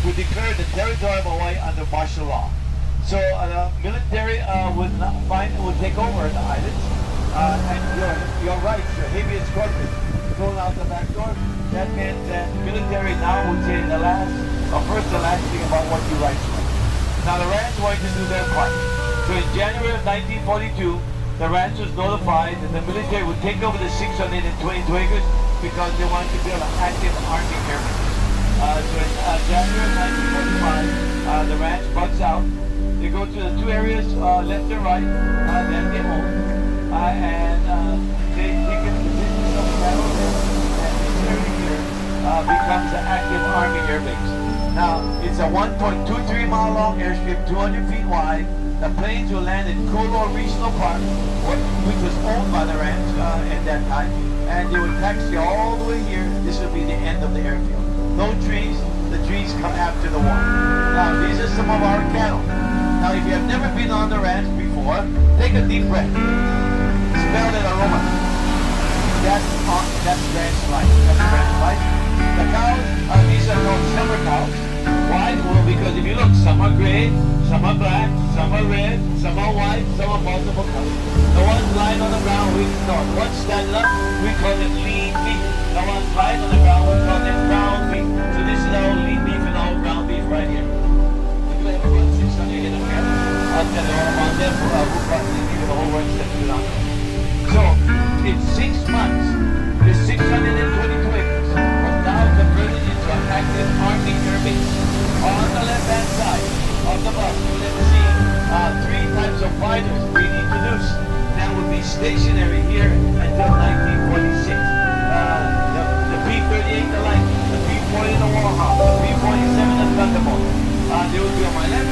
would declare the territory of Hawaii under martial law. So the military would take over the islands, and your rights, your habeas corpus, thrown out the back door. That meant that the military now would say the first and last thing about what your rights were. Now the ranch wanted to do their part. So in January of 1942, the ranch was notified that the military would take over the 622 acres because they wanted to build an active army air base. So in January of 1945, the ranch bugs out. They go to the two areas, left and right, then they move, and they get positions of battle, and this area here becomes an active army air base. Now, it's a 1.23 mile long airstrip, 200 feet wide. The planes will land in Kualoa Regional Park, which was owned by the ranch at that time, and they would taxi all the way here. This would be the end of the airfield. No trees, the trees come after the war. Now, these are some of our cattle. Now, if you have never been on the ranch before, take a deep breath. Smell that aroma. That's ranch life. That's ranch life. The cows, these are called summer cows. Why? Well, because if you look, some are gray, some are black, some are red, some are white, some are multiple colors. The ones lying on the ground, we ignore. Ones standing up, we call them lean beef. The ones lying on the ground, we call them ground beef. So this is our lean beef and our ground beef right here. We do have about 600 head of cattle. I'll tell you all about them. We'll probably give you the whole works that we don't know. So, in 6 months, the 622 acres was now converted into an active army air base. On the left-hand side of the bus, you will see 3 types of fighters being introduced that would be stationary here until 1946. The P-38, the Lightning, the P-40, the Warhawk, the P-47, the Thunderbolt. They would be on my left,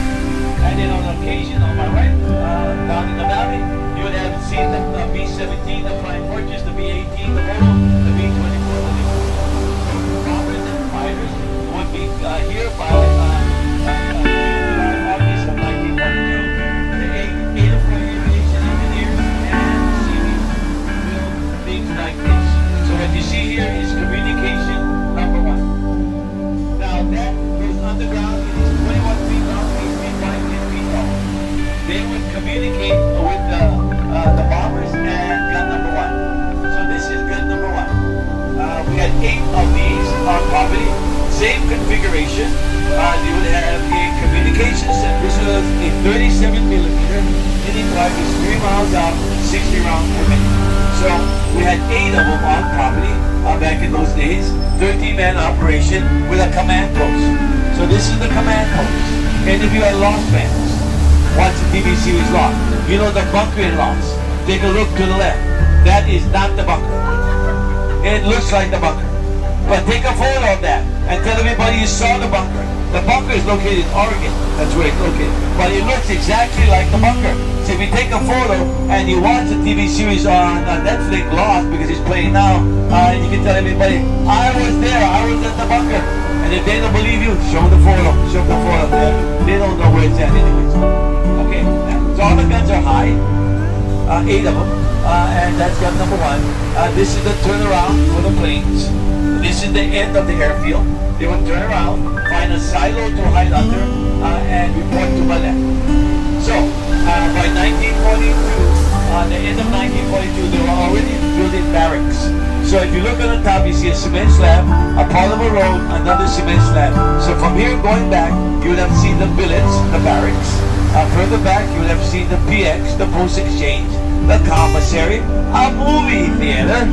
and then on occasion on my right, down in the valley, you would have seen the B-17, the Flying Fortress, the B-18, the Moto, the B-24, the bombers and fighters would be here by August of 1942. The 84 aviation engineers and Seaweed build things like this. So what you see here is communication number 1. Now that goes underground. It is 21 feet long, 8 feet wide, 10 feet tall. They would communicate with the bombers and gun number 1. So this is gun number 1. We had 8 of these on property. Same configuration. You would have a communication set. This was a 37 millimeter. Any target is 3 miles out, 60 rounds per minute. So we had 8 of them on property back in those days. 13-man operation with a command post. So this is the command post. And if you are lost fans, once the BBC was lost, you know the bunker in Lost. Take a look to the left. That is not the bunker. It looks like the bunker. But take a photo of that and tell everybody you saw the bunker. The bunker is located in Oregon. That's where it's located. But it looks exactly like the bunker. So if you take a photo and you watch the TV series on Netflix, Lost, because it's playing now, you can tell everybody, I was there, I was at the bunker. And if they don't believe you, show the photo. Show the photo. They don't know where it's at anyways. Okay, so all the guns are high. 8 of them. And that's gun number 1. This is the turnaround for the planes. This is the end of the airfield. They would turn around, find a silo to hide under, and report to my left. So, by 1942, the end of 1942, they were already building barracks. So if you look on the top, you see a cement slab, a polymer road, another cement slab. So from here going back, you would have seen the billets, the barracks. Further back, you would have seen the PX, the post exchange, the commissary, a movie theater,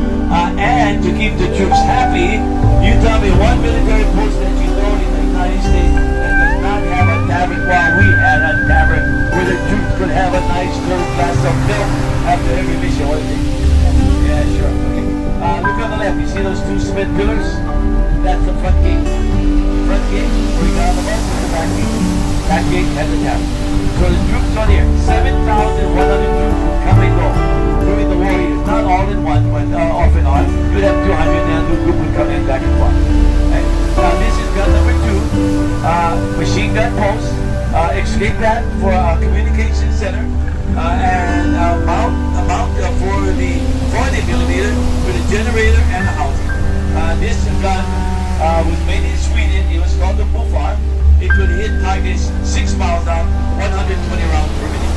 and to keep the troops happy, you tell me one military post that you know in the United States that does not have a tavern. Well, we had a tavern where the troops could have a nice cold glass of milk after every mission. What is it? Yeah, sure. Okay. Look on the left. You see those 2 cement pillars? That's the front gate. Front gate, where you got on the bus, is the back gate. Back gate has the tavern. So the troops on here, 7,100 troops would come and go during the war years. Not all in one, but off and on. You'd have 200 and a new group would come in back and forth. Okay? Now this is gun number 2, machine gun post, escape pad for a communication center, and mount for the 40 millimeter for the generator and the housing. This gun was made in Sweden. It was called the Bufar. it could hit targets 6 miles out, 120 rounds per minute.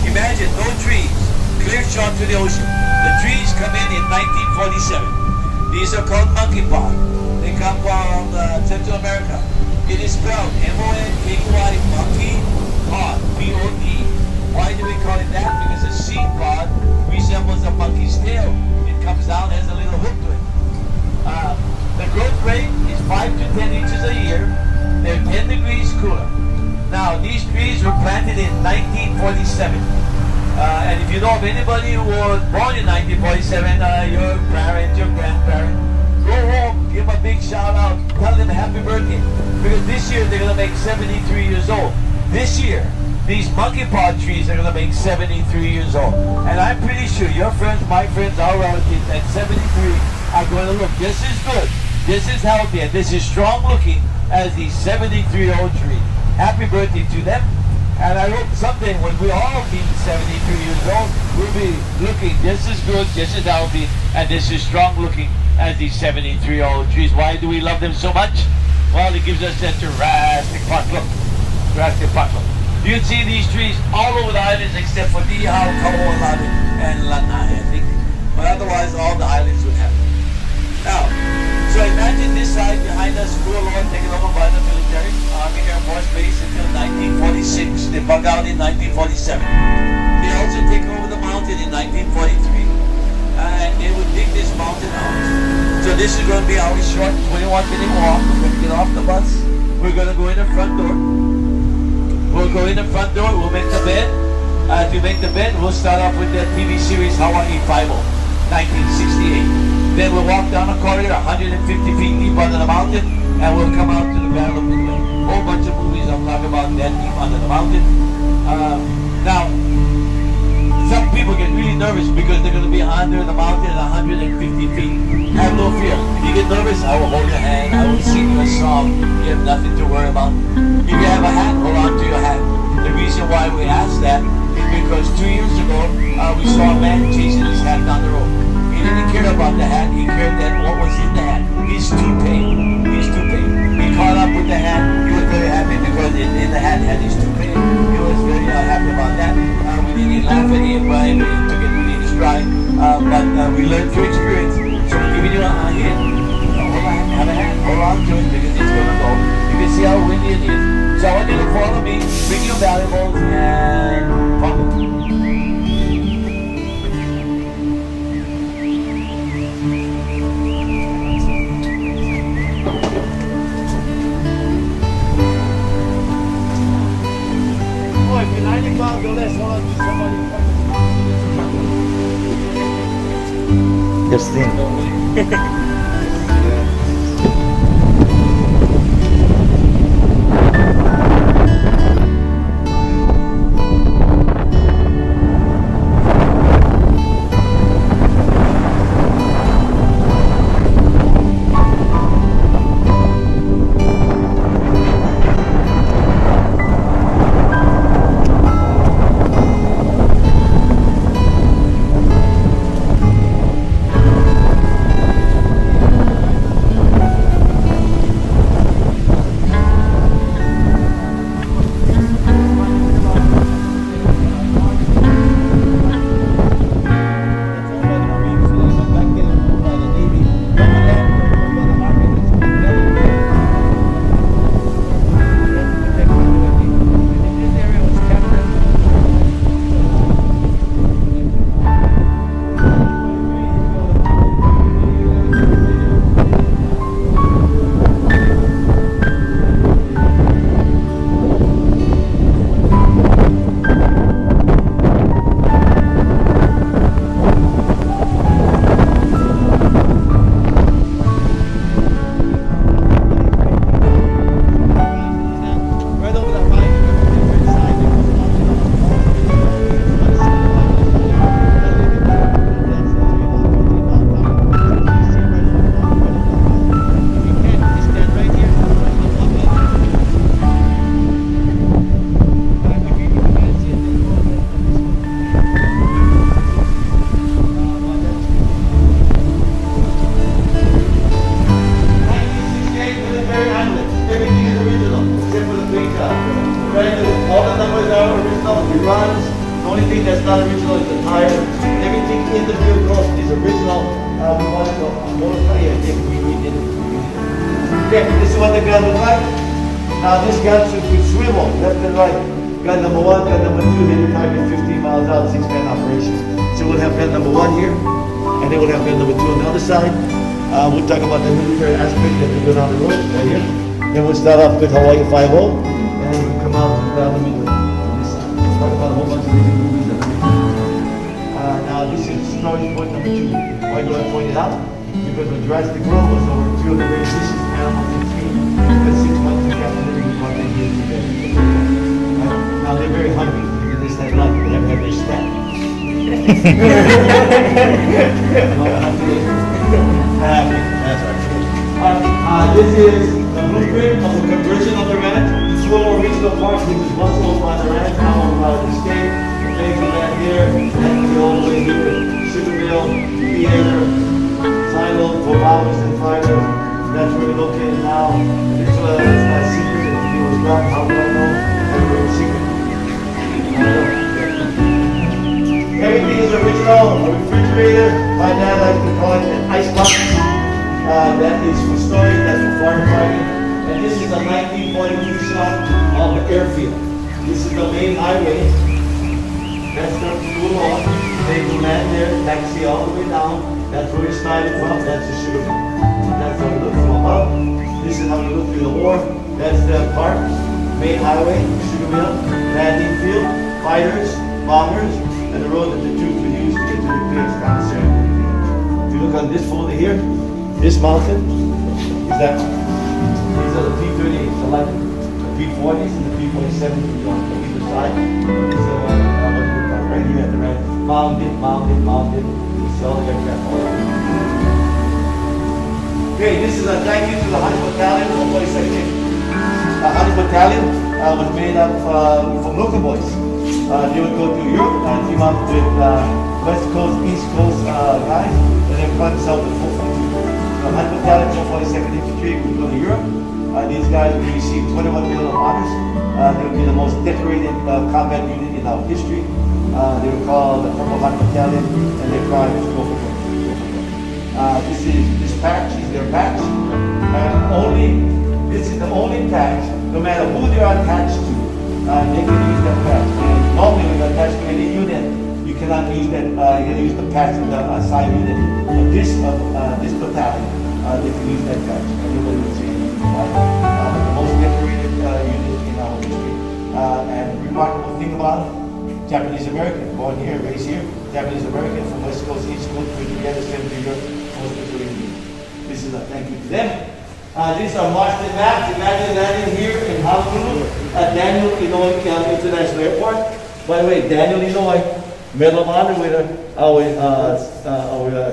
Imagine no trees, clear shot to the ocean. The trees come in 1947. These are called monkey pod. They come from Central America. It is spelled M-O-N-K-E-Y, monkey pod, P-O-D. Why do we call it that? Because the seed pod resembles a monkey's tail. It comes down, has a little hook to it. The growth rate is 5 to 10 inches a year. They're 10 degrees cooler. Now, these trees were planted in 1947. And if you know of anybody who was born in 1947, your parents, your grandparents, go home, give them a big shout out, tell them happy birthday. Because this year they're going to make 73 years old. This year, these monkey pod trees are going to make 73 years old. And I'm pretty sure your friends, my friends, our relatives at 73 are going to look just as good, just as healthy, and this is strong looking as the 73-year-old tree. Happy birthday to them. And I hope someday when we all be 73 years old, we'll be looking just as good, just as healthy, and just as strong looking as these 73-year-old trees. Why do we love them so much? Well, it gives us that Jurassic Park look. Jurassic Park look. You can see these trees all over the islands except for Niihau, Kualoa Ranch, and Lanai, I think. But otherwise, all the islands would have them. Now, so imagine this side behind us, Kualoa, taken over by the military, Army Air Force Base until 1946. They bug out in 1947. They also take over the mountain in 1943. And they would dig this mountain out. So this is going to be our short 21-minute walk. We're going to get off the bus. We're going to go in the front door. We'll go in the front door. We'll make the bed. To make the bed, we'll start off with the TV series Hawaii Five-0, 1968. Then we'll walk down a corridor 150 feet deep under the mountain, and we'll come out to the Battle of Midway. A whole bunch of movies I'll talk about that deep under the mountain. Now, some people get really nervous because they're going to be under the mountain at 150 feet. Have no fear. If you get nervous, I will hold your hand. I will sing you a song. You have nothing to worry about. If you have a hat, hold on to your hat. The reason why we ask that is because 2 years ago, we saw a man chasing his hat down the road. He didn't care about the hat. He cared that what was in the hat. His toupee. His toupee. He caught up with the hat. He was very happy because in the hat had his toupee. He was very happy about that. We didn't laugh at him, but we took it really in stride. But we learned through experience. So we're giving you a hint. Have a hat. Hold on to it because it's going to go. You can see how windy it is. So I want you to follow me, bring your valuables, and follow. Boy, if you're 90 pounds or less, hold on to somebody. Just think. original, we wanted to modify it. I think we did it. Okay, this is what the gun looks like. Now this gun should swivel left and right. Gun number 1, gun number 2, they will target 15 miles out, 6-man operation. So we'll have gun number 1 here, and then we'll have gun number 2 on the other side. We'll talk about the military aspect that we go down the road right here. Then we'll start off with Hawaii 5-0, and then we'll come out down the middle on this side. We'll talk about a whole bunch of different movies that we now this is story point number 2. Why do I point it out? Because when Jurassic World was over 2 of the very vicious animals in Spain, but 6 months of captivity was what they did to them. Now they're very hungry. Because they said, like, they never have their snack. This is the blueprint of the conversion of the ranch. Kualoa Regional Park, which was once owned by the ranch, now owned by the state. Things of that here, and all the way here, sugar mill, theater, silo for bowers and fighters. That's where we're located now. It's a secret that it was done. How do I know? Everybody's secret. Everything is original. A refrigerator. My dad likes to call it an ice box. That is for storage. That's for firefighting. And this is a 1942 shot of the airfield. This is the main highway. That's the Kualoa. They will land there, taxi all the way down. That's where we started from. That's the sugar mill. That's how we look from above. This is how we look through the war. That's the park, main highway, sugar mill, landing field, fighters, bombers, and the road that the troops would use to get to the base commissary. If you look on this folder here, this mountain is that. These are the P-38s, the like the P-40s and the P-47s on either side. These are right here at the right. Mounted. You see all the aircraft all over. Okay, this is a thank you to the 100 Battalion, 142nd. The 100 Battalion was made up from local boys. They would go to Europe and team up with West Coast, East Coast guys, and then run south to 442. The 100 Battalion, 142nd Infantry would go to Europe. These guys will receive 21 Medal of Honors. They would be the most decorated combat unit in our history. They were called the Purple Heart Battalion, and their pride was go for gold. This patch is their patch, and this is the only patch, no matter who they are attached to, they can use that patch. And normally when you're attached to any unit, you cannot use that, you can use the patch of the assigned unit. But this battalion, they can use that patch. Everybody would say the most decorated unit in our history. And remarkable thing about it, Japanese American, born here, raised here, Japanese American from West Coast, East Coast, put together, sent to Europe, most of the Indian. This is a thank you to them. These are Marston maps. Imagine landing here in Honolulu at Daniel, Illinois International Airport. By the way, Daniel, Illinois, Medal of Honor winner, our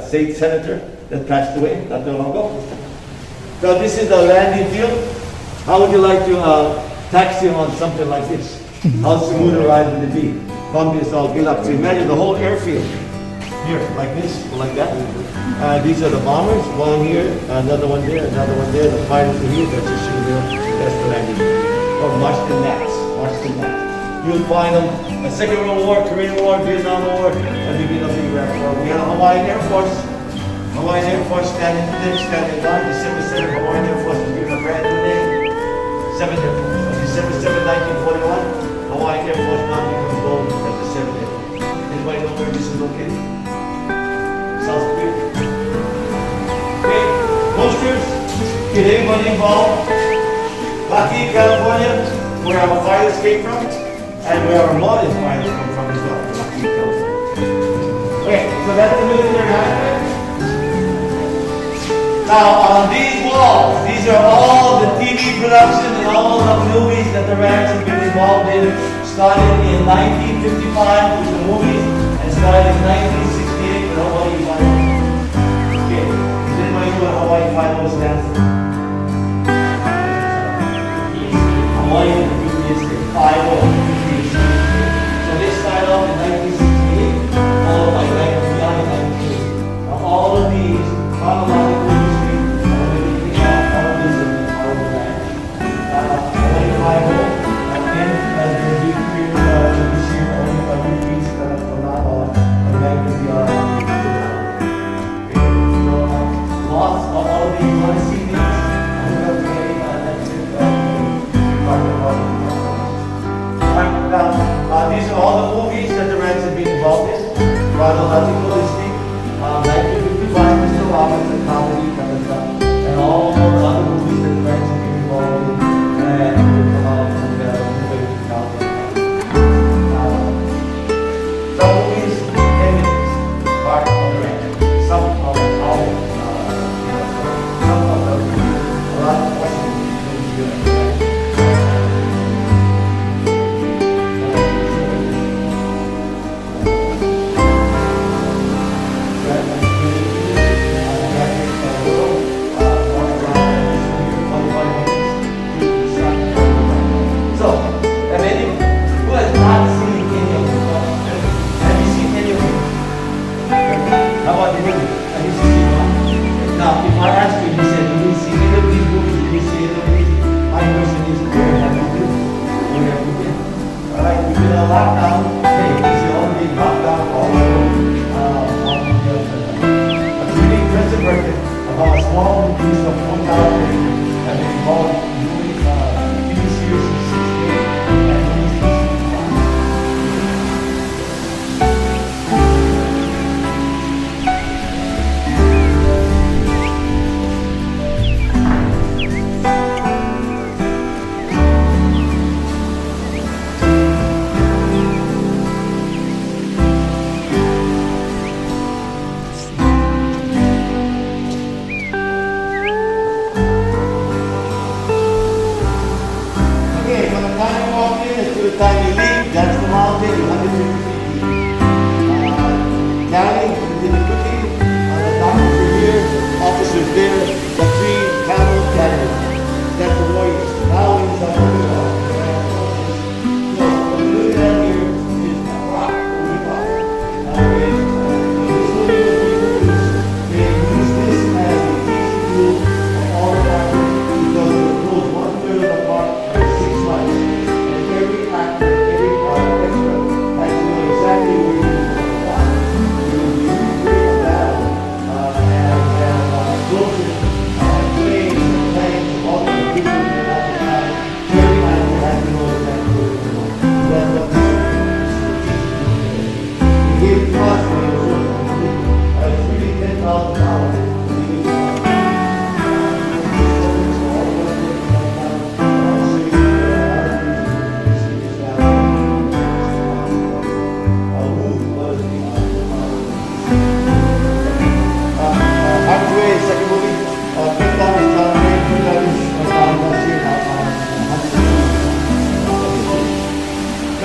state senator that passed away not too long ago. So this is the landing field. How would you like to taxi on something like this? How smooth a ride would it be? From this, I'll get up to imagine the whole airfield. Here, like this, like that. These are the bombers, one here, another one there, another one there. The fighters are here, that's the sugar mill, that's the landing. Or Marston Nats. You'll find them in the Second World War, Korean War, Vietnam War, and maybe the Iraq War. We have a Hawaiian Air Force. Hawaiian Air Force standing by. December 7th, Hawaiian Air Force was given a brand new name. 7th Air Force. On December 7th, 1941, Hawaiian Air Force now becomes known as the 7th Air Force. Anybody know where this is located? South Korea. Okay, posters, get everybody involved. Lucky, California, where our fighters came from, and where our modern fighters come from as well. Lucky, California. Okay, so that's the military aspect. Now, on these walls, these are all the TV production and all the movies that the ranch has been involved in. Started in 1955 with the movies, and started in 1968 with Hawaii Five-O. Okay, does anybody know what Hawaii Five-O stands for? Hawaii is the 5-0. So they started off in 1968, followed by 1998. Now all of these chronological history, all of these are in the ranch. Hawaii Five-O, again, as the new period this year, only by repeats from now on, and then we are dramas and comedy kind of stuff, and all the other movies that friends have been involved in, and will come out from the movie 2000. Some movies evidence part of the ranch, some of our, some of the, a lot of questions movies doing. Lockdown, hey, it's the only lockdown all over on the It's really impressive record about a small piece of 1,000 and they involved doing TV series in 6 days and movies in 6 time you leave, that's the mountain, 150 feet. Counting, we did the cooking, the doctors are here, officers there, the 3 camel carriers. That's the warriors. Now it's a Honolulu. So what we look at here is a rock, holy rock. This Honolulu people they use this as a teaching tool for all the farmers because it grows 1/3 of the park for 6 months. Every actor, every extra has to know exactly where you're going to walk. You will be really a battle and closing and planes and planes and all the people in the time. Every actor has to know exactly where you're going. That's what this is. He gave it to us when he was working. It's really $10,000.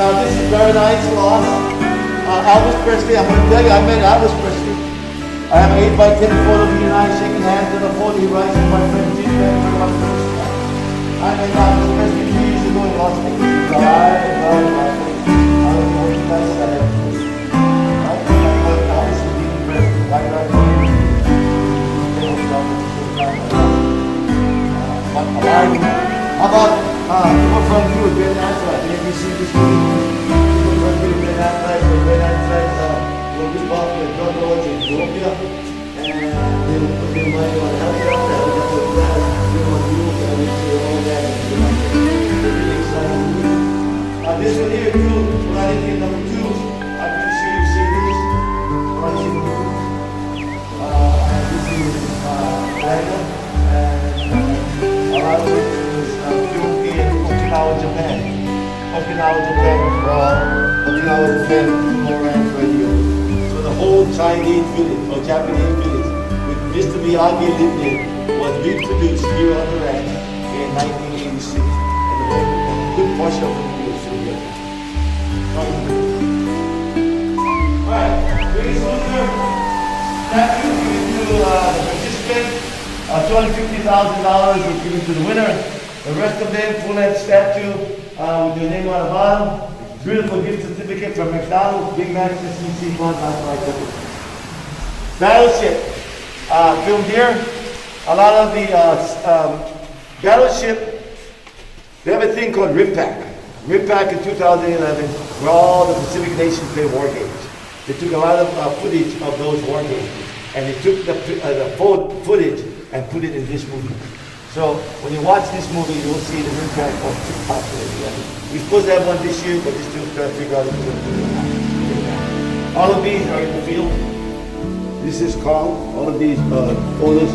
Now this is Paradise Lost. Elvis Presley, I'm going to tell you, I met Elvis Presley. I have an 8x10 photo of he and I shaking hands on a photo. He writes to my friend Jim Van for my first time. I met Elvis Presley 2 years ago in Las Vegas. He died and died and died. I was the only guy that I ever met. I met Elvis with Dean Presley. Right. How about people from you, Great Nights, if you see this movie, people from you, Great Nights, will be bought with drug lords in Ethiopia, and they will put their money on helicopter, they want you, and we see all that, really exciting movie. This one here, too, Morality number 2, I'm pretty sure you've seen this, Morality number 2. And this is Atlanta, and a lot of it is filmed in Okinawa, Japan. Okinawa, Japan, Okinawa, Japan, Kualoa Ranch right here. So the whole Chinese village, or Japanese village, with Mr. Miyagi lived in, was reproduced here on the ranch in 1986. And the whole good portion of the movie is here. Alright, very soon, statue given to the participant. $250,000 was given to the winner. The rest of them, full-length statue with your name on the bottom. Beautiful gift certificate from McDonald's, Big Mac, CC Fun, that's my ticket. Battleship, filmed here. A lot of the battleship, they have a thing called RIMPAC. RIMPAC in 2011, where all the Pacific nations play war games. They took a lot of footage of those war games, and they took the footage and put it in this movie. So when you watch this movie, you'll see the impact of TikTok. We're supposed to have one this year, but we're still trying to figure out if we're going to do it. All of these are in the field. This is calm. All of these photos,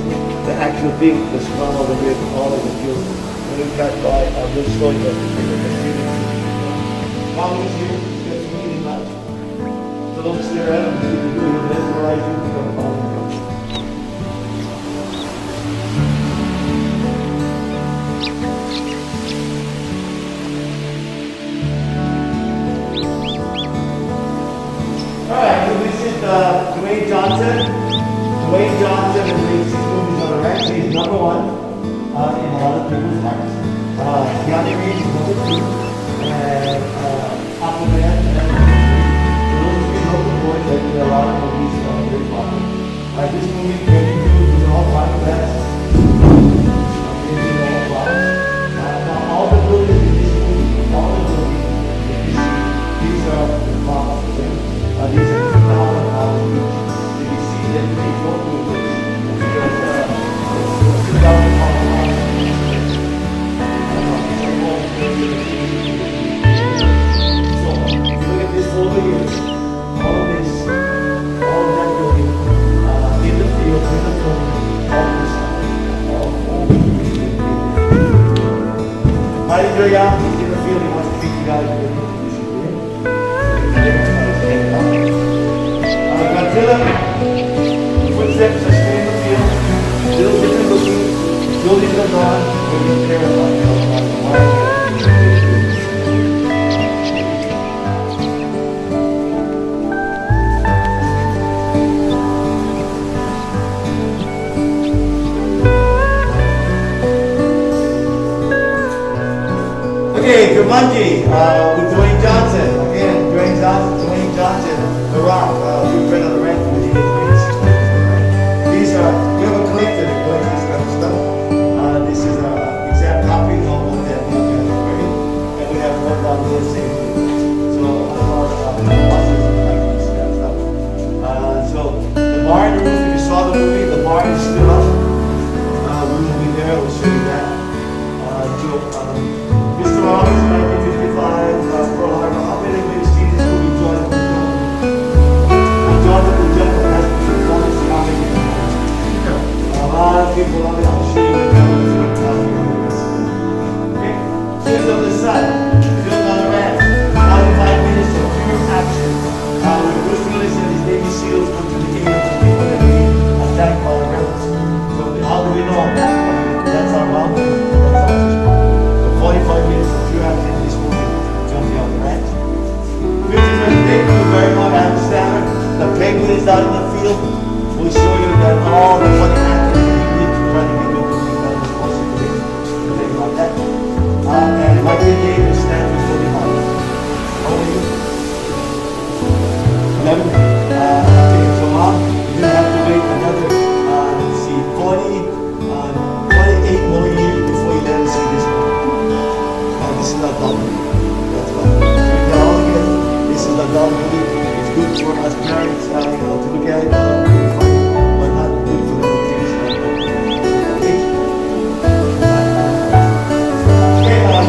the actual thing, the smell of the wind, all of the field. When we pass by, I will show you the calm is here. It's really nice. So don't stare at them. You do it, mesmerize you, become calm. Alright, so this is Dwayne Johnson. Dwayne Johnson has made 6 movies on the ranch. He's number 1 in a lot of people's hearts. Keanu Reeves is number 2. And Aquaman and those 3 local boys that did a lot of movies very popular. This movie, 22, was all final best. Now all the buildings in this movie, all the buildings that you see, these are the props of them. These are 2,000 each. If you see that they go through this, because it's 2,000 each. So, if you look at this over here, all of this, all of that building, in the field, in the film, all this stuff, all Mighty Joe Young, he's in the field, he wants to meet you guys. Godzilla, the footsteps are still in the field, still different looking, buildings are gone, but he's there on the wire. Okay, Jumanji, with Dwayne Johnson. Again, Dwayne Johnson, The Rock, good friend of the ranch. These are, we have a collector that collects this kind of stuff. This is an exact copy of what that movie is wearing. And we have one down there saying, so all of our bosses like this kind of stuff. So the bar in the roof, if you saw the movie, the bar is still up. We will be there, we'll show you that. Mr. Rollins, 1955, Pearl Harbor. How many of you have seen this movie, Jonathan the Jungle? Jonathan the Jungle has been performance comedy. A lot of people on the show you okay? Kids of the Sun, filmed on the ranch. 95 minutes of pure action. When Bruce Willis and his Navy SEALs go to the aid of the people that are being attacked by the rebels. So how do we know? That's our mountain. That's our fish pond. 45 minutes of pure action in this movie, jumping on the ranch. 51st day, very much Adam Sandler. The penguin is out in the field. We'll show you that all the funny actors that he did to try to get them to be done was supposed to do. Things like that. And my kid David stands with Tony Hawk. How old are you? 11? Okay, so mom, you have to wait another, let's see, 28 more years before you let us see this one. This is not dumb. That's why. So we can all get this is a dumb movie. It's good for us parents, to look at it, funny, but not good for the kids. Okay.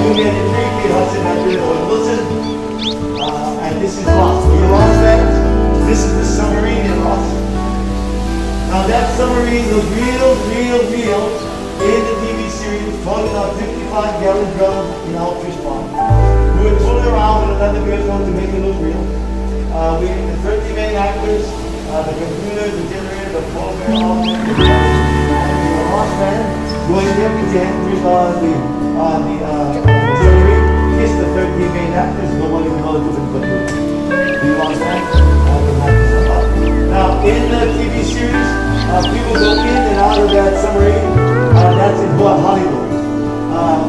Union and Kate Hudson after Owen Wilson. And this is Lost. You're Lost fans? This is the submarine in Lost. Now that submarine was real in the TV series, floating on 55-gallon drums in our fish pond. We would pull it around with another beer phone to make it look real. We had the 30 main actors, the computers, the generator, the program, all that. We were Lost fans, going every 10 years on the submarine, kiss the 13 main actors, nobody would know the difference but you. We Lost fans, now in the TV series, people go in and out of that submarine. That's in Hollywood.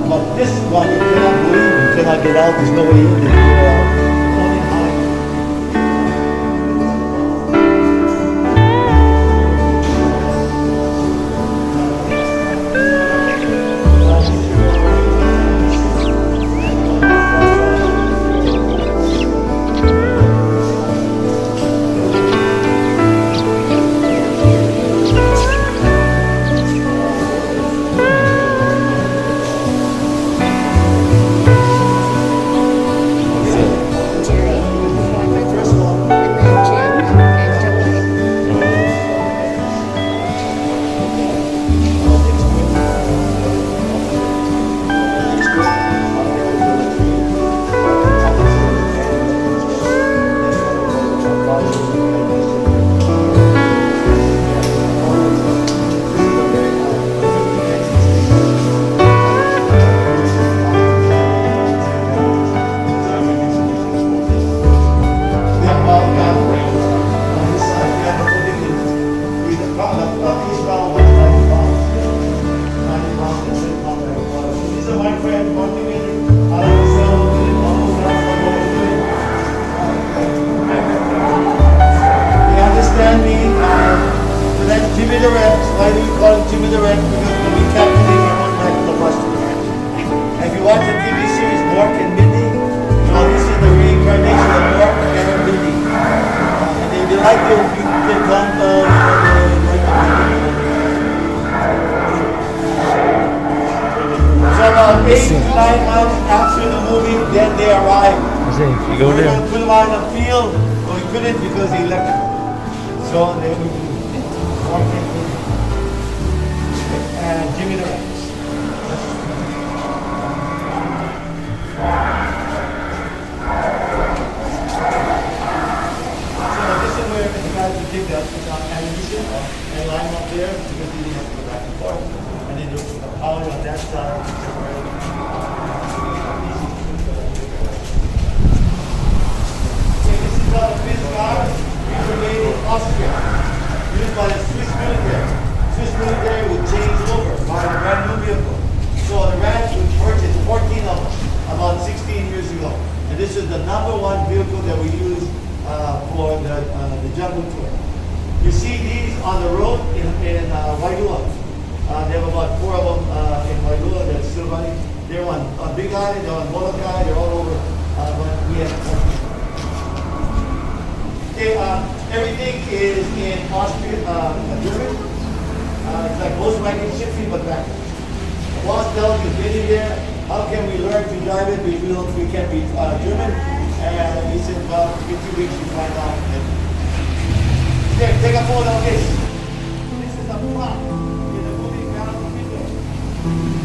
But this one, you cannot believe, you cannot get out, there's no way in there. Only in Hollywood. Jimmy the Rex. Why do we call him Jimmy the Rex? Because when we captured him, he went back to the bus to the ranch. And if you watch the TV series Mork and Mindy, this is the reincarnation of Mork and Mindy. And they like to become, so about 8 to 9 months after the movie, then they arrived. You go We were there. going to put him on the field, but we couldn't because he left. So they would and Jimmy the Rex. So this is where the guys would take the ammunition and line up there because we didn't have to go back and forth. And then you put the power on that side. This is the fifth car we made in Austria, used by the Swiss military. Swiss military would change over by a brand new vehicle. So the ranch would purchase 14 of them about 16 years ago. And this is the #1 vehicle that we use for the jungle tour. You see these on the road in Wailua. They have about 4 of them in Wailua that's still running. They're on Big Island, they're on Molokai, they're all over. But we have okay, everything is in Austrian, German. It's like Volkswagen shifting, but backwards. The boss tells you, been here, how can we learn to drive it? We can't be German. And he said, well, in 2 weeks you find out. Here, take a photo of this. This is a prop in the movie Ground Video.